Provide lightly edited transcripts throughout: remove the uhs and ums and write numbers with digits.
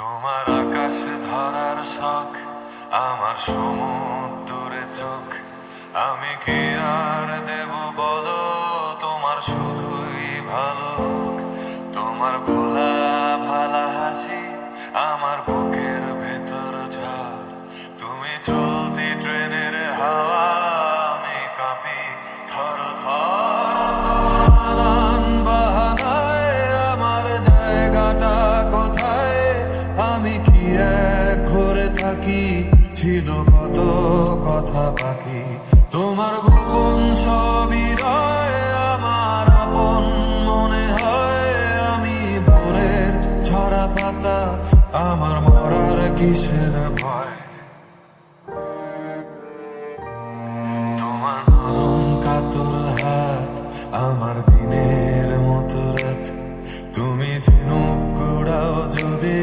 তোমার আকাশে ধরার শখ, আমার সমুদ্রে চোখ। আমি কি আর দেব বলো, তোমার শুধুই ভালো হোক। তোমার ভোলা ভালা হাসি আমার বুকের ভেতর ঝড়। তুমি চলতি ট্রেনের হাওয়া, আমি কাঁপি থর থর। নানান বাহানায় আমার জায়গাটা কোথায়, আমি কি এক ঘরে থাকি, ছিল কত কথা বাকি। তোমার গোপন সবই রয়, আমার আপন মনে হয়। আমি ভোরের ছড়া পাতা, আমার মরার কিসের ভয়। তোমার নরম কাতর হাত, আমার দিনের মতো রাত। তুমি ঝিনুক কুড়াও যদি,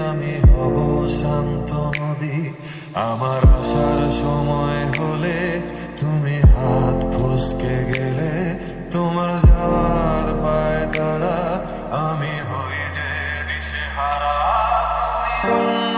আমি হব শান্ত নদী। আমার আসার সময় হলে তুমি হাত ফসকে গেলে, তোমার যাওয়ার পায় তারা, আমি হই যে দিশেহারা। তুমি